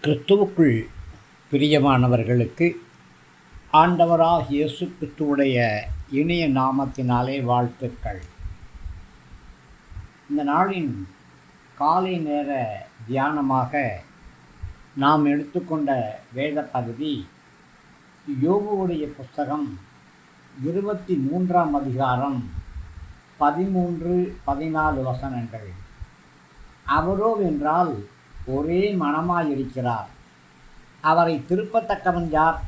கிறிஸ்துவுக்குள் பிரியமானவர்களுக்கு ஆண்டவராகிய இயேசு கிறிஸ்துவுடைய இனிய நாமத்தினாலே வாழ்த்துக்கள். இந்த நாளின் காலை நேர தியானமாக நாம் எடுத்துக்கொண்ட வேத பகுதி யோபுவுடைய புஸ்தகம் 23ஆம் அதிகாரம் 13-14 வசனங்கள். அவரோ என்றால் ஒரே மனமாயிருக்கிறார். அவரை திருப்பத்தக்கவன் யார்?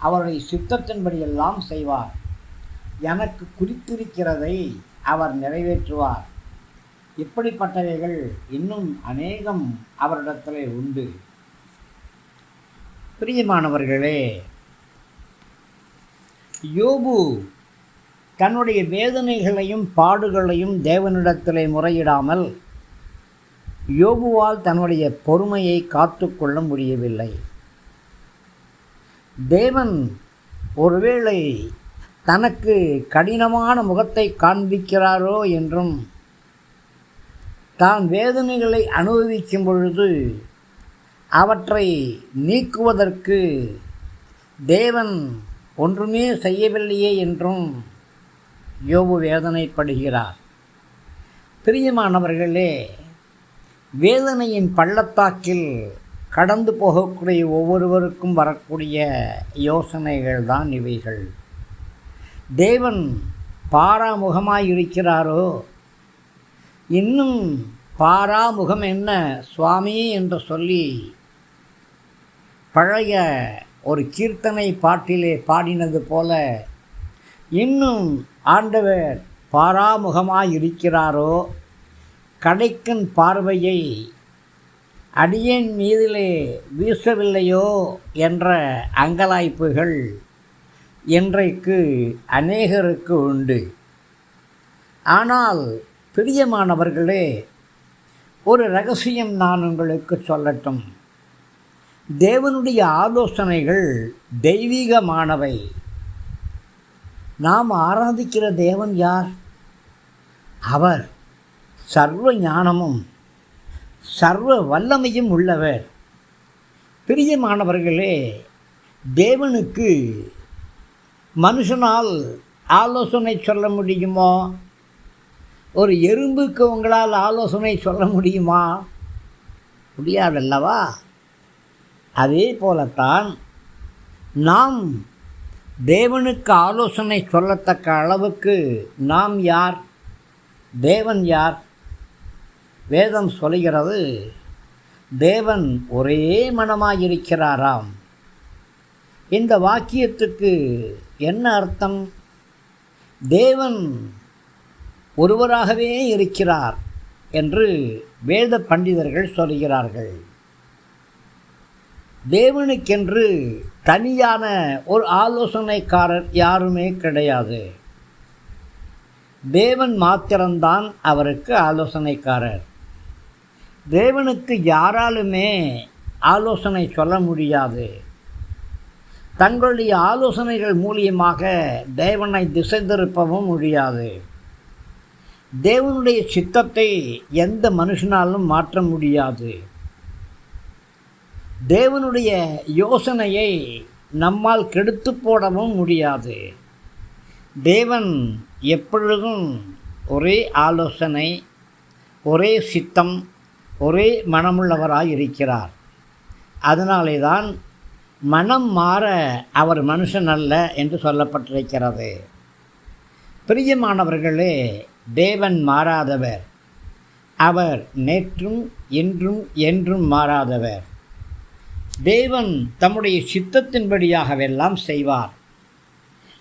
அவருடைய சித்தத்தின்படியெல்லாம் செய்வார். எனக்கு குறித்திருக்கிறதை அவர் நிறைவேற்றுவார். இப்படிப்பட்டவைகள் இன்னும் அநேகம் அவரிடத்திலே உண்டு. பிரியமானவர்களே, யோபு தன்னுடைய வேதனைகளையும் பாடுகளையும் தேவனிடத்திலே முறையிடாமல் யோபுவால் தன்னுடைய பொறுமையை காத்து கொள்ள முடியவில்லை. தேவன் ஒருவேளை தனக்கு கடினமான முகத்தை காண்பிக்கிறாரோ என்றும், தான் வேதனைகளை அனுபவிக்கும் பொழுது அவற்றை நீக்குவதற்கு தேவன் ஒன்றுமே செய்யவில்லையே என்றும் யோபு வேதனைப்படுகிறார். பிரியமானவர்களே, வேதனையின் பள்ளத்தாக்கில் கடந்து போகக்கூடிய ஒவ்வொருவருக்கும் வரக்கூடிய யோசனைகள் தான் இவைகள். தேவன் பாராமுகமாயிருக்கிறாரோ? இன்னும் பாராமுகம் என்ன சுவாமி என்று சொல்லி பழைய ஒரு கீர்த்தனை பாட்டிலே பாடினது போல இன்னும் ஆண்டவர் பாராமுகமாயிருக்கிறாரோ? கடைக்கன் பார்வையை அடியேன் மீதிலே வீசவில்லையோ என்ற அங்கலாய்ப்புகள் இன்றைக்கு அநேகருக்கு உண்டு. ஆனால் பிரியமானவர்களே, ஒரு ரகசியம் நான் உங்களுக்கு சொல்லட்டும். தேவனுடைய ஆலோசனைகள் தெய்வீகமானவை. நாம் ஆராதிக்கிற தேவன் யார்? அவர் சர்வ ஞானமும் சர்வ வல்லமையும் உள்ளவர். பிரியமானவர்களே, தேவனுக்கு மனுஷனால் ஆலோசனை சொல்ல முடியுமோ? ஒரு எறும்புக்கு உங்களால் ஆலோசனை சொல்ல முடியுமா? முடியாதல்லவா? அதே போலத்தான் நாம் தேவனுக்கு ஆலோசனை சொல்லத்தக்க அளவுக்கு நாம் யார்? தேவன் யார்? வேதம் சொல்கிறது, தேவன் ஒரே மனமாயிருக்கிறாராம். இந்த வாக்கியத்துக்கு என்ன அர்த்தம்? தேவன் ஒருவராகவே இருக்கிறார் என்று வேத பண்டிதர்கள் சொல்கிறார்கள். தேவனுக்கென்று தனியான ஒரு ஆலோசனைக்காரர் யாருமே கிடையாது. தேவன் மாத்திரம்தான் அவருக்கு ஆலோசனைக்காரர். தேவனுக்கு யாராலுமே ஆலோசனை சொல்ல முடியாது. தங்களுடைய ஆலோசனைகள் மூலியமாக தேவனை திசை திருப்பவும் முடியாது. தேவனுடைய சித்தத்தை எந்த மனுஷனாலும் மாற்ற முடியாது. தேவனுடைய யோசனையை நம்மால் கெடுத்து போடவும் முடியாது. தேவன் எப்பொழுதும் ஒரே ஆலோசனை, ஒரே சித்தம், ஒரே மனமுள்ளவராய் இருக்கிறார். அதனாலே தான் மனம் மாற அவர் மனுஷன் அல்ல என்று சொல்லப்பட்டிருக்கிறது. பிரியமானவர்களே, தேவன் மாறாதவர். அவர் நேற்றும் இன்றும் என்றும் மாறாதவர். தேவன் தம்முடைய சித்தத்தின்படியாகவெல்லாம் செய்வார்.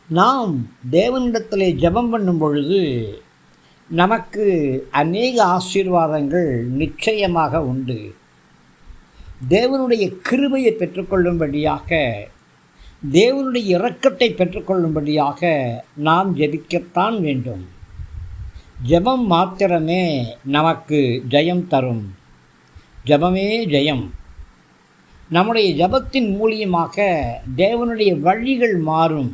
நாம் தேவனிடத்திலே ஜெபம் பண்ணும் பொழுது நமக்கு அநேக ஆசீர்வாதங்கள் நிச்சயமாக உண்டு. தேவனுடைய கிருபையை பெற்றுக்கொள்ளும்படியாக, தேவனுடைய இரக்கத்தை பெற்றுக்கொள்ளும்படியாக நாம் ஜெபிக்கத்தான் வேண்டும். ஜெபம் மாத்திரமே நமக்கு ஜெயம் தரும். ஜெபமே ஜெயம். நம்முடைய ஜெபத்தின் மூலியமாக தேவனுடைய வழிகள் மாறும்,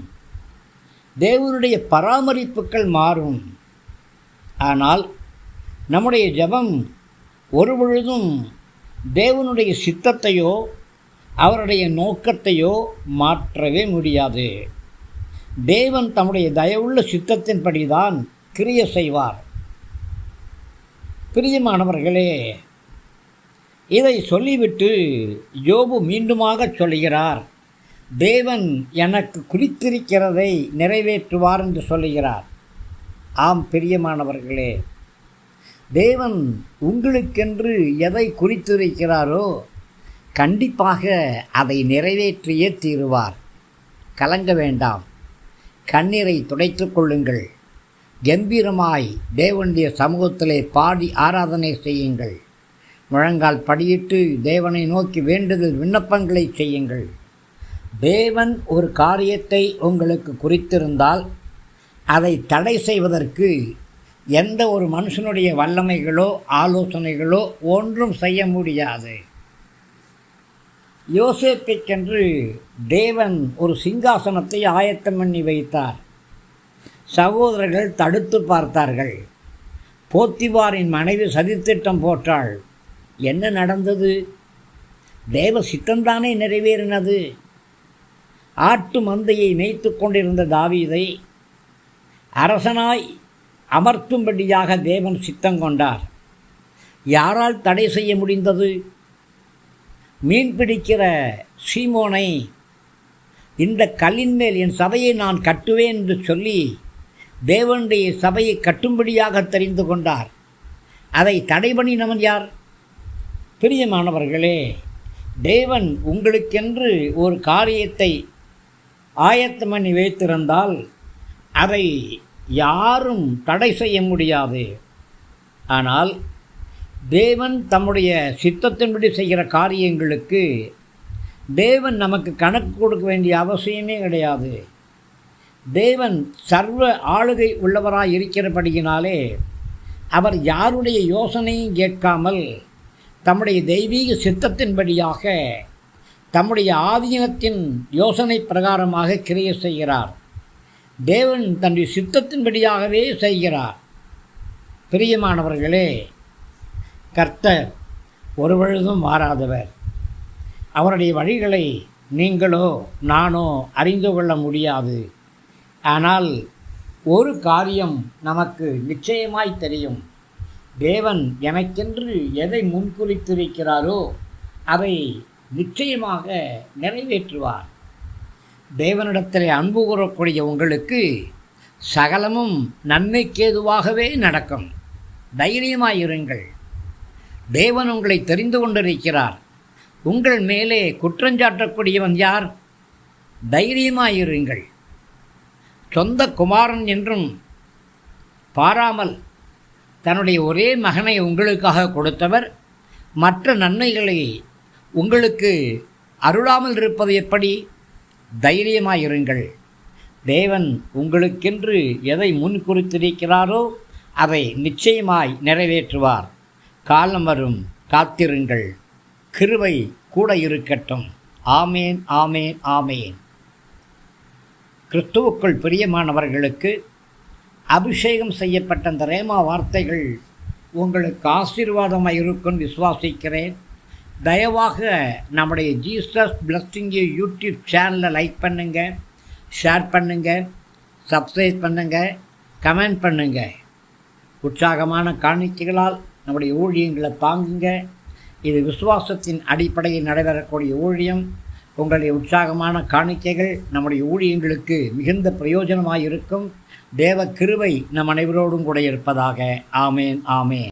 தேவனுடைய பராமரிப்புகள் மாறும். ஆனால் நம்முடைய ஜெபம் ஒருபொழுதும் தேவனுடைய சித்தத்தையோ அவருடைய நோக்கத்தையோ மாற்றவே முடியாது. தேவன் தம்முடைய தயவுள்ள சித்தத்தின்படிதான் கிரியை செய்வார். பிரியமானவர்களே, இதை சொல்லிவிட்டு யோபு மீண்டுமாக சொல்லுகிறார், தேவன் எனக்கு குறித்திருக்கிறதை நிறைவேற்றுவார் என்று சொல்லுகிறார். ஆம் பிரியமானவர்களே, தேவன் உங்களுக்கென்று எதை குறித்திருக்கிறாரோ கண்டிப்பாக அதை நிறைவேற்றியே தீருவார். கலங்க வேண்டாம், கண்ணீரை துடைத்து கொள்ளுங்கள். கம்பீரமாய் தேவனுடைய சமூகத்திலே பாடி ஆராதனை செய்யுங்கள். முழங்கால் படியிட்டு தேவனை நோக்கி வேண்டுதல் விண்ணப்பங்களை செய்யுங்கள். தேவன் ஒரு காரியத்தை உங்களுக்கு குறித்திருந்தால் அதை தடை செய்வதற்கு எந்த ஒரு மனுஷனுடைய வல்லமைகளோ ஆலோசனைகளோ ஒன்றும் செய்ய முடியாது. யோசேப்புக்கென்று தேவன் ஒரு சிங்காசனத்தை ஆயத்தம் பண்ணி வைத்தார். சகோதரர்கள் தடுத்து பார்த்தார்கள். போத்திபாரின் மனைவி சதித்திட்டம் போட்டாள். என்ன நடந்தது? தேவ சித்தம்தானே நிறைவேறினது. ஆட்டு மந்தையை மேய்த்து கொண்டிருந்த தாவீதை அரசனாய் அமர்த்தும்படியாக தேவன் சித்தம் கொண்டார். யாரால் தடை செய்ய முடிந்தது? மீன் பிடிக்கிற சீமோனை இந்த கல்லின் மேல் என் சபையை நான் கட்டுவேன் என்று சொல்லி தேவனுடைய சபையை கட்டும்படியாக தெரிந்து கொண்டார். அதை தடை பண்ணினவன் யார்? பிரியமானவர்களே, தேவன் உங்களுக்கென்று ஒரு காரியத்தை ஆயத்தம் பண்ணி வைத்திருந்தால் அதை யாரும் தடை செய்ய முடியாது. ஆனால் தேவன் தம்முடைய சித்தத்தின்படி செய்கிற காரியங்களுக்கு தேவன் நமக்கு கணக்கு கொடுக்க வேண்டிய அவசியமே கிடையாது. தேவன் சர்வ ஆளுகை உள்ளவராய் இருக்கிறபடியினாலே அவர் யாருடைய யோசனையும் கேட்காமல் தம்முடைய தெய்வீக சித்தத்தின்படியாக தம்முடைய ஆதீனத்தின் யோசனை பிரகாரமாக கிரியை செய்கிறார். தேவன் தன்னுடைய சித்தத்தின்படியாகவே செய்கிறார். பிரியமானவர்களே, கர்த்தர் ஒருபொழுதும் மாறாதவர். அவருடைய வழிகளை நீங்களோ நானோ அறிந்து கொள்ள முடியாது. ஆனால் ஒரு காரியம் நமக்கு நிச்சயமாய் தெரியும். தேவன் எனக்கென்று எதை முன்குறித்திருக்கிறாரோ அதை நிச்சயமாக நிறைவேற்றுவார். தேவனிடத்தில் அன்பு கூறக்கூடிய உங்களுக்கு சகலமும் நன்மைக்கேதுவாகவே நடக்கும். தைரியமாயிருங்கள். தேவன் உங்களை தெரிந்து கொண்டிருக்கிறார். உங்கள் மேலே குற்றஞ்சாட்டக்கூடியவன் யார்? தைரியமாயிருங்கள். சொந்த குமாரன் என்றும் பாராமல் தன்னுடைய ஒரே மகனை உங்களுக்காக கொடுத்தவர் மற்ற நன்மைகளை உங்களுக்கு அருளாமல் இருப்பது எப்படி? தைரியமாயிருங்கள். தேவன் உங்களுக்கென்று எதை முன்குறித்திருக்கிறாரோ அதை நிச்சயமாய் நிறைவேற்றுவார். காலம் வரும், காத்திருங்கள். கிருபை கூட இருக்கட்டும். ஆமேன், ஆமேன், ஆமேன். கிறிஸ்துவுக்குள் பிரியமானவர்களுக்கு அபிஷேகம் செய்யப்பட்ட அந்த ரேமா வார்த்தைகள் உங்களுக்கு ஆசீர்வாதமாக இருக்கும் விசுவாசிக்கிறேன். தயவாக நம்முடைய ஜீசஸ் பிளஸ்ஸிங் யூ யூடியூப் சேனலை லைக் பண்ணுங்கள், ஷேர் பண்ணுங்கள், சப்ஸ்கிரைப் பண்ணுங்கள், கமெண்ட் பண்ணுங்கள். உற்சாகமான காணிக்கைகளால் நம்முடைய ஊழியங்களை தாங்குங்க. இது விசுவாசத்தின் அடிப்படையில் நடைபெறக்கூடிய ஊழியம். உங்களுடைய உற்சாகமான காணிக்கைகள் நம்முடைய ஊழியங்களுக்கு மிகுந்த பிரயோஜனமாக இருக்கும். தேவ கிருபை நம் அனைவரோடும் கூட இருப்பதாக. ஆமேன், ஆமேன்.